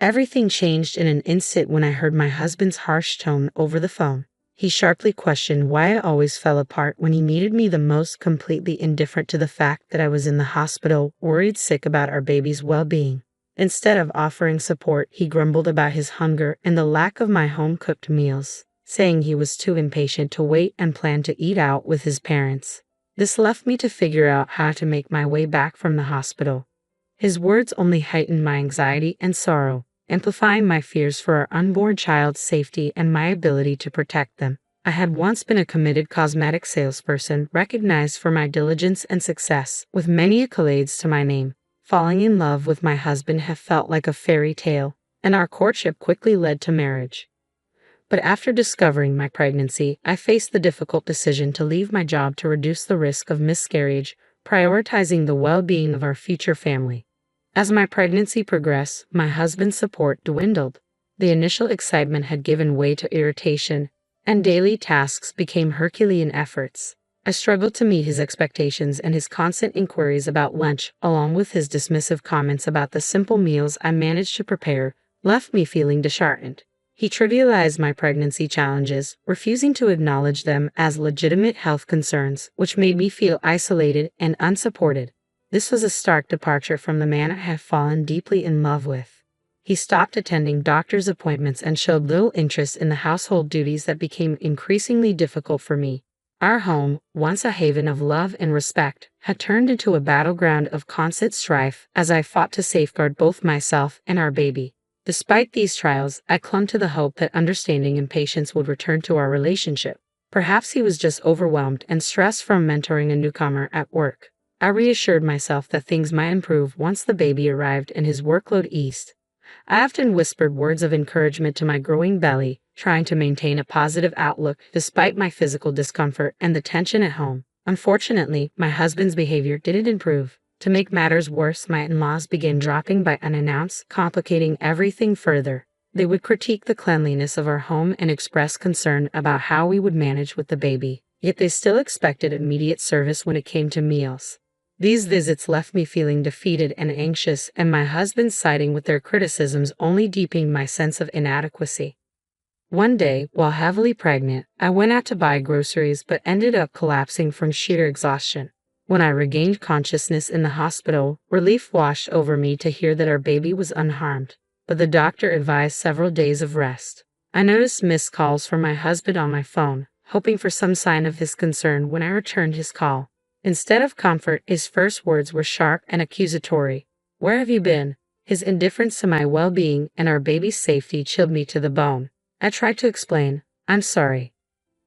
Everything changed in an instant when I heard my husband's harsh tone over the phone. He sharply questioned why I always fell apart when he needed me the most, completely indifferent to the fact that I was in the hospital, worried sick about our baby's well-being. Instead of offering support, he grumbled about his hunger and the lack of my home-cooked meals, saying he was too impatient to wait and planned to eat out with his parents. This left me to figure out how to make my way back from the hospital. His words only heightened my anxiety and sorrow, amplifying my fears for our unborn child's safety and my ability to protect them. I had once been a committed cosmetic salesperson, recognized for my diligence and success, with many accolades to my name. Falling in love with my husband had felt like a fairy tale, and our courtship quickly led to marriage. But after discovering my pregnancy, I faced the difficult decision to leave my job to reduce the risk of miscarriage, prioritizing the well-being of our future family. As my pregnancy progressed, my husband's support dwindled. The initial excitement had given way to irritation, and daily tasks became Herculean efforts. I struggled to meet his expectations, and his constant inquiries about lunch, along with his dismissive comments about the simple meals I managed to prepare, left me feeling disheartened. He trivialized my pregnancy challenges, refusing to acknowledge them as legitimate health concerns, which made me feel isolated and unsupported. This was a stark departure from the man I had fallen deeply in love with. He stopped attending doctor's appointments and showed little interest in the household duties that became increasingly difficult for me. Our home, once a haven of love and respect, had turned into a battleground of constant strife as I fought to safeguard both myself and our baby. Despite these trials, I clung to the hope that understanding and patience would return to our relationship. Perhaps he was just overwhelmed and stressed from mentoring a newcomer at work. I reassured myself that things might improve once the baby arrived and his workload eased. I often whispered words of encouragement to my growing belly, trying to maintain a positive outlook despite my physical discomfort and the tension at home. Unfortunately, my husband's behavior didn't improve. To make matters worse, my in-laws began dropping by unannounced, complicating everything further. They would critique the cleanliness of our home and express concern about how we would manage with the baby, yet they still expected immediate service when it came to meals. These visits left me feeling defeated and anxious, and my husband siding with their criticisms only deepened my sense of inadequacy. One day, while heavily pregnant, I went out to buy groceries but ended up collapsing from sheer exhaustion. When I regained consciousness in the hospital, relief washed over me to hear that our baby was unharmed, but the doctor advised several days of rest. I noticed missed calls from my husband on my phone, hoping for some sign of his concern when I returned his call. Instead of comfort, his first words were sharp and accusatory. "Where have you been?" His indifference to my well-being and our baby's safety chilled me to the bone. I tried to explain. "I'm sorry.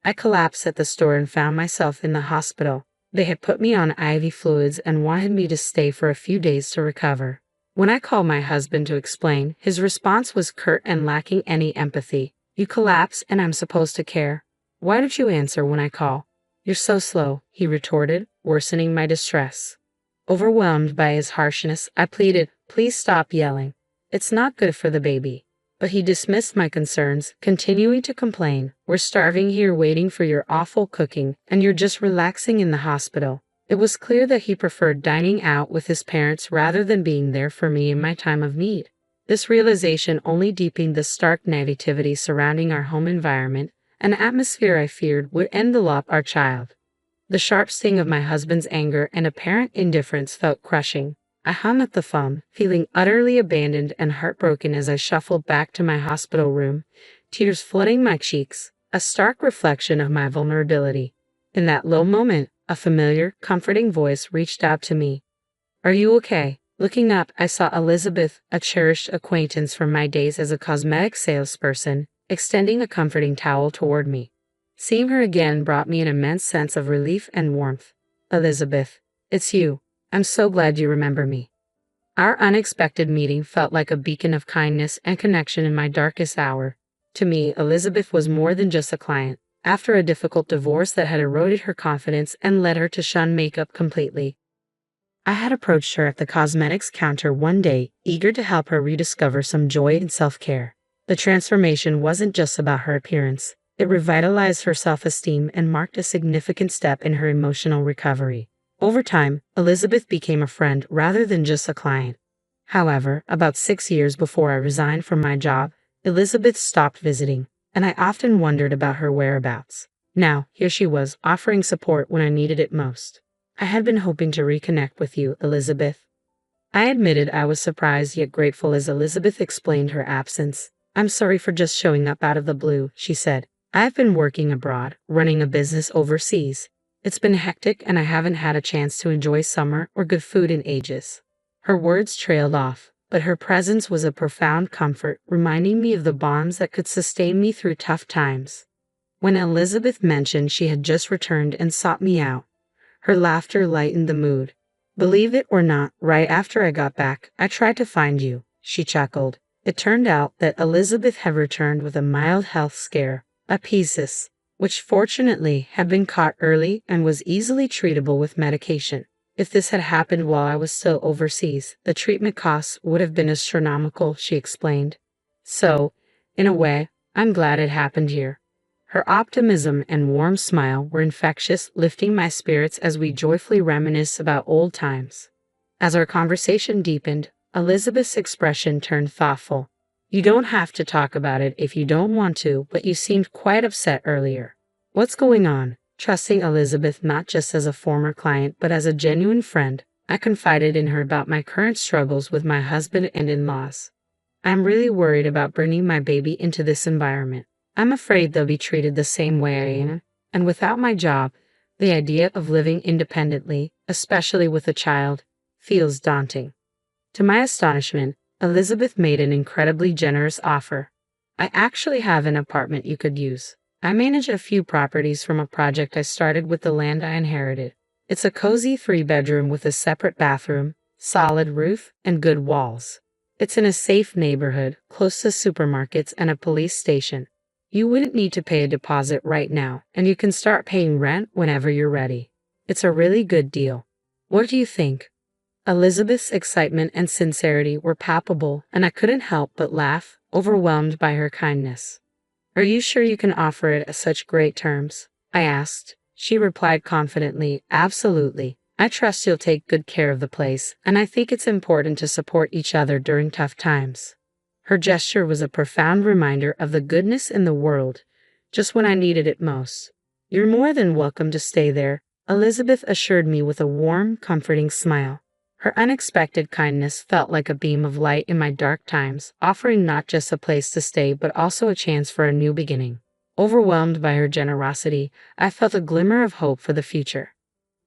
I collapsed at the store and found myself in the hospital. They had put me on IV fluids and wanted me to stay for a few days to recover." When I called my husband to explain, his response was curt and lacking any empathy. "You collapse and I'm supposed to care. Why don't you answer when I call?" "You're so slow," he retorted, worsening my distress. Overwhelmed by his harshness, I pleaded, "Please stop yelling. It's not good for the baby." But he dismissed my concerns, continuing to complain, "We're starving here waiting for your awful cooking, and you're just relaxing in the hospital." It was clear that he preferred dining out with his parents rather than being there for me in my time of need. This realization only deepened the stark negativity surrounding our home environment, an atmosphere I feared would envelop our child. The sharp sting of my husband's anger and apparent indifference felt crushing. I hung up the phone, feeling utterly abandoned and heartbroken as I shuffled back to my hospital room, tears flooding my cheeks, a stark reflection of my vulnerability. In that low moment, a familiar, comforting voice reached out to me. "Are you okay?" Looking up, I saw Elizabeth, a cherished acquaintance from my days as a cosmetic salesperson, extending a comforting towel toward me. Seeing her again brought me an immense sense of relief and warmth. "Elizabeth, it's you. I'm so glad you remember me." Our unexpected meeting felt like a beacon of kindness and connection in my darkest hour. To me, Elizabeth was more than just a client. After a difficult divorce that had eroded her confidence and led her to shun makeup completely, I had approached her at the cosmetics counter one day, eager to help her rediscover some joy in self-care. The transformation wasn't just about her appearance. It revitalized her self-esteem and marked a significant step in her emotional recovery. Over time, Elizabeth became a friend rather than just a client. However, about 6 years before I resigned from my job, Elizabeth stopped visiting, and I often wondered about her whereabouts. Now, here she was, offering support when I needed it most. I had been hoping to reconnect with you, Elizabeth. I admitted I was surprised yet grateful as Elizabeth explained her absence. I'm sorry for just showing up out of the blue, she said. I've been working abroad, running a business overseas. It's been hectic and I haven't had a chance to enjoy summer or good food in ages. Her words trailed off, but her presence was a profound comfort, reminding me of the bonds that could sustain me through tough times. When Elizabeth mentioned she had just returned and sought me out, her laughter lightened the mood. Believe it or not, right after I got back, I tried to find you, she chuckled. It turned out that Elizabeth had returned with a mild health scare, a phthisis, which fortunately had been caught early and was easily treatable with medication. If this had happened while I was still overseas, the treatment costs would have been astronomical, she explained. So, in a way, I'm glad it happened here. Her optimism and warm smile were infectious, lifting my spirits as we joyfully reminisced about old times. As our conversation deepened, Elizabeth's expression turned thoughtful. You don't have to talk about it if you don't want to, but you seemed quite upset earlier. What's going on? Trusting Elizabeth not just as a former client but as a genuine friend, I confided in her about my current struggles with my husband and in-laws. I'm really worried about bringing my baby into this environment. I'm afraid they'll be treated the same way I am, and without my job, the idea of living independently, especially with a child, feels daunting. To my astonishment, Elizabeth made an incredibly generous offer. I actually have an apartment you could use. I manage a few properties from a project I started with the land I inherited. It's a cozy 3-bedroom with a separate bathroom, solid roof, and good walls. It's in a safe neighborhood, close to supermarkets and a police station. You wouldn't need to pay a deposit right now, and you can start paying rent whenever you're ready. It's a really good deal. What do you think? Elizabeth's excitement and sincerity were palpable, and I couldn't help but laugh, overwhelmed by her kindness. Are you sure you can offer it at such great terms? I asked. She replied confidently, absolutely. I trust you'll take good care of the place, and I think it's important to support each other during tough times. Her gesture was a profound reminder of the goodness in the world, just when I needed it most. You're more than welcome to stay there, Elizabeth assured me with a warm, comforting smile. Her unexpected kindness felt like a beam of light in my dark times, offering not just a place to stay but also a chance for a new beginning. Overwhelmed by her generosity, I felt a glimmer of hope for the future.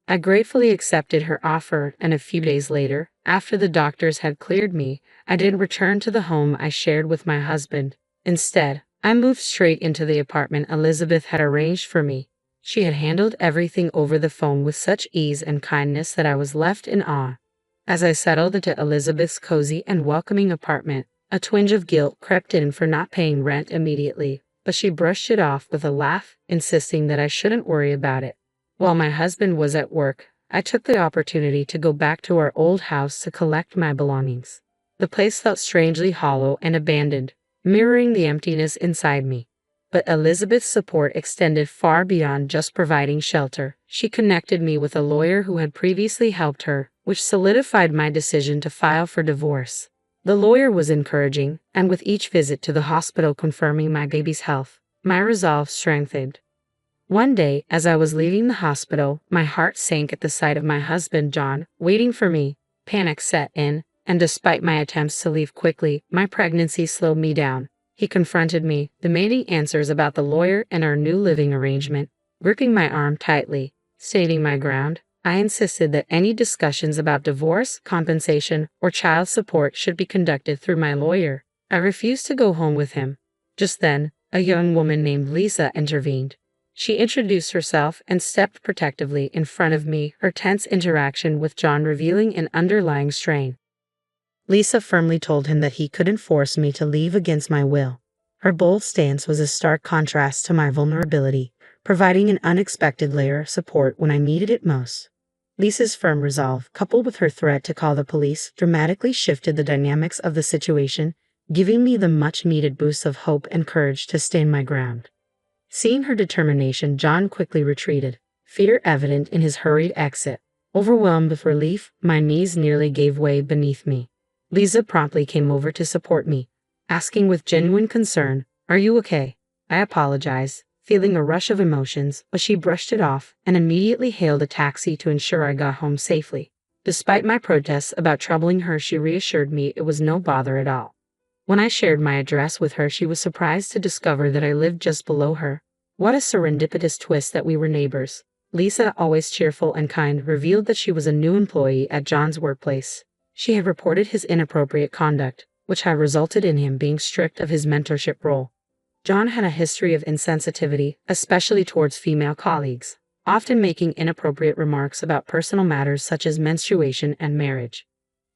I gratefully accepted her offer, and a few days later, after the doctors had cleared me, I didn't return to the home I shared with my husband. Instead, I moved straight into the apartment Elizabeth had arranged for me. She had handled everything over the phone with such ease and kindness that I was left in awe. As I settled into Elizabeth's cozy and welcoming apartment, a twinge of guilt crept in for not paying rent immediately, but she brushed it off with a laugh, insisting that I shouldn't worry about it. While my husband was at work, I took the opportunity to go back to our old house to collect my belongings. The place felt strangely hollow and abandoned, mirroring the emptiness inside me. But Elizabeth's support extended far beyond just providing shelter. She connected me with a lawyer who had previously helped her, which solidified my decision to file for divorce. The lawyer was encouraging, and with each visit to the hospital confirming my baby's health, my resolve strengthened. One day, as I was leaving the hospital, my heart sank at the sight of my husband, John, waiting for me. Panic set in, and despite my attempts to leave quickly, my pregnancy slowed me down. He confronted me, demanding answers about the lawyer and our new living arrangement. Gripping my arm tightly, stating my ground, I insisted that any discussions about divorce, compensation, or child support should be conducted through my lawyer. I refused to go home with him. Just then, a young woman named Lisa intervened. She introduced herself and stepped protectively in front of me, her tense interaction with John revealing an underlying strain. Lisa firmly told him that he couldn't force me to leave against my will. Her bold stance was a stark contrast to my vulnerability, providing an unexpected layer of support when I needed it most. Lisa's firm resolve, coupled with her threat to call the police, dramatically shifted the dynamics of the situation, giving me the much-needed boost of hope and courage to stand my ground. Seeing her determination, John quickly retreated, fear evident in his hurried exit. Overwhelmed with relief, my knees nearly gave way beneath me. Lisa promptly came over to support me, asking with genuine concern, "Are you okay?" I apologized, feeling a rush of emotions, but she brushed it off and immediately hailed a taxi to ensure I got home safely. Despite my protests about troubling her, she reassured me it was no bother at all. When I shared my address with her, she was surprised to discover that I lived just below her. What a serendipitous twist that we were neighbors. Lisa, always cheerful and kind, revealed that she was a new employee at John's workplace. She had reported his inappropriate conduct, which had resulted in him being stripped of his mentorship role. John had a history of insensitivity, especially towards female colleagues, often making inappropriate remarks about personal matters such as menstruation and marriage.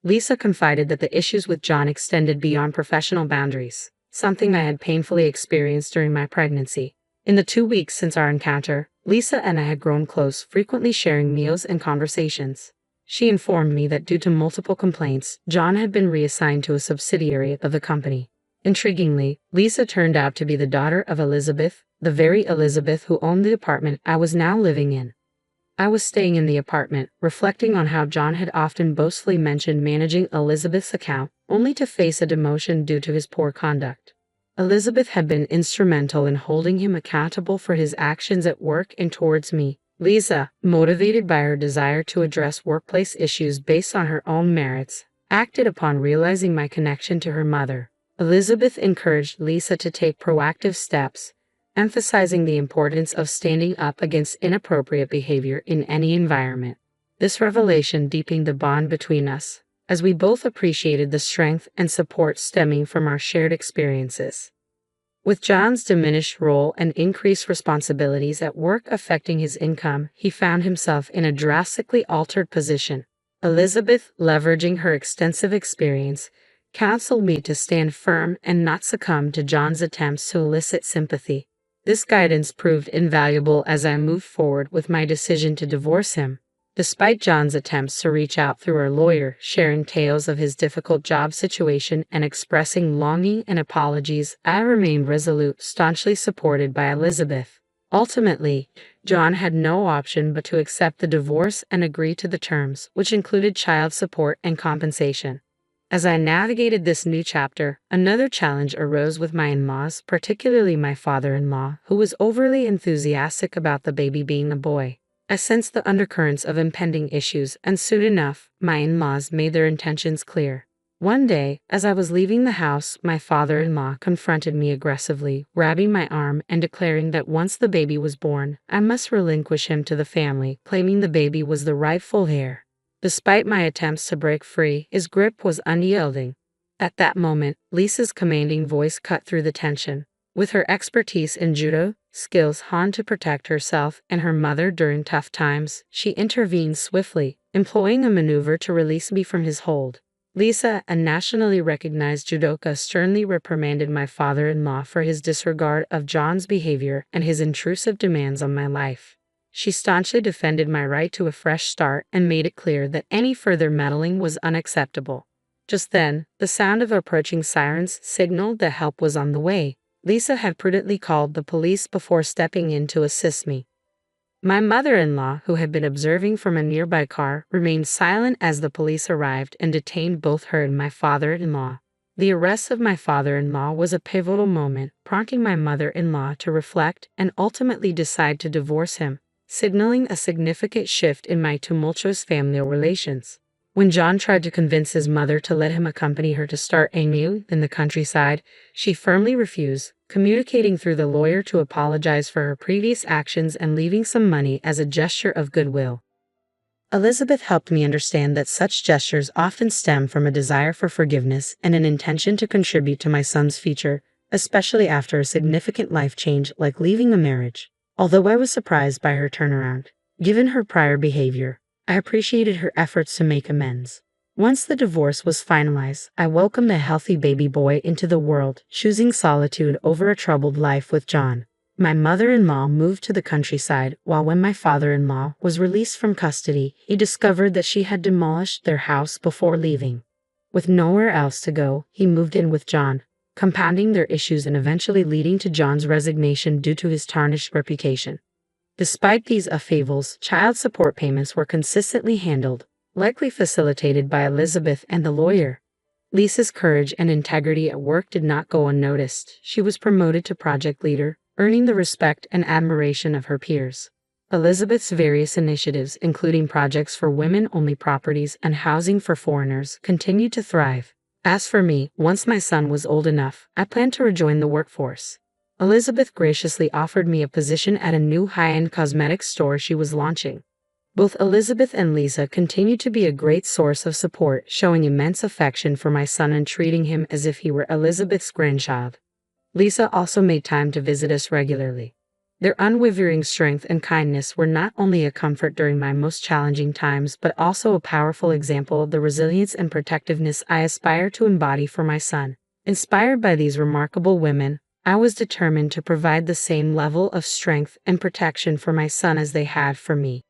Lisa confided that the issues with John extended beyond professional boundaries, something I had painfully experienced during my pregnancy. In the 2 weeks since our encounter, Lisa and I had grown close, frequently sharing meals and conversations. She informed me that due to multiple complaints, John had been reassigned to a subsidiary of the company. Intriguingly, Lisa turned out to be the daughter of Elizabeth, the very Elizabeth who owned the apartment I was now living in. I was staying in the apartment, reflecting on how John had often boastfully mentioned managing Elizabeth's account, only to face a demotion due to his poor conduct. Elizabeth had been instrumental in holding him accountable for his actions at work and towards me. Lisa, motivated by her desire to address workplace issues based on her own merits, acted upon realizing my connection to her mother. Elizabeth encouraged Lisa to take proactive steps, emphasizing the importance of standing up against inappropriate behavior in any environment. This revelation deepened the bond between us, as we both appreciated the strength and support stemming from our shared experiences. With John's diminished role and increased responsibilities at work affecting his income, he found himself in a drastically altered position. Elizabeth, leveraging her extensive experience, counseled me to stand firm and not succumb to John's attempts to elicit sympathy. This guidance proved invaluable as I moved forward with my decision to divorce him. Despite John's attempts to reach out through our lawyer, sharing tales of his difficult job situation and expressing longing and apologies, I remained resolute, staunchly supported by Elizabeth. Ultimately, John had no option but to accept the divorce and agree to the terms, which included child support and compensation. As I navigated this new chapter, another challenge arose with my in-laws, particularly my father-in-law, who was overly enthusiastic about the baby being a boy. I sensed the undercurrents of impending issues, and soon enough, my in-laws made their intentions clear. One day, as I was leaving the house, my father-in-law confronted me aggressively, grabbing my arm and declaring that once the baby was born, I must relinquish him to the family, claiming the baby was the rightful heir. Despite my attempts to break free, his grip was unyielding. At that moment, Lisa's commanding voice cut through the tension. With her expertise in judo, skills honed to protect herself and her mother during tough times, she intervened swiftly, employing a maneuver to release me from his hold. Lisa, a nationally recognized judoka, sternly reprimanded my father-in-law for his disregard of John's behavior and his intrusive demands on my life. She staunchly defended my right to a fresh start and made it clear that any further meddling was unacceptable. Just then, the sound of approaching sirens signaled that help was on the way. Lisa had prudently called the police before stepping in to assist me. My mother-in-law, who had been observing from a nearby car, remained silent as the police arrived and detained both her and my father-in-law. The arrest of my father-in-law was a pivotal moment, prompting my mother-in-law to reflect and ultimately decide to divorce him, signaling a significant shift in my tumultuous family relations. When John tried to convince his mother to let him accompany her to start anew in the countryside, she firmly refused, communicating through the lawyer to apologize for her previous actions and leaving some money as a gesture of goodwill. Elizabeth helped me understand that such gestures often stem from a desire for forgiveness and an intention to contribute to my son's future, especially after a significant life change like leaving a marriage. Although I was surprised by her turnaround, given her prior behavior, I appreciated her efforts to make amends. Once the divorce was finalized, I welcomed a healthy baby boy into the world, choosing solitude over a troubled life with John. My mother-in-law moved to the countryside, while when my father-in-law was released from custody, he discovered that she had demolished their house before leaving. With nowhere else to go, he moved in with John, compounding their issues and eventually leading to John's resignation due to his tarnished reputation. Despite these upheavals, child support payments were consistently handled, likely facilitated by Elizabeth and the lawyer. Lisa's courage and integrity at work did not go unnoticed. She was promoted to project leader, earning the respect and admiration of her peers. Elizabeth's various initiatives, including projects for women-only properties and housing for foreigners, continued to thrive. As for me, once my son was old enough, I planned to rejoin the workforce. Elizabeth graciously offered me a position at a new high-end cosmetics store she was launching. Both Elizabeth and Lisa continued to be a great source of support, showing immense affection for my son and treating him as if he were Elizabeth's grandchild. Lisa also made time to visit us regularly. Their unwavering strength and kindness were not only a comfort during my most challenging times, but also a powerful example of the resilience and protectiveness I aspire to embody for my son. Inspired by these remarkable women, I was determined to provide the same level of strength and protection for my son as they had for me.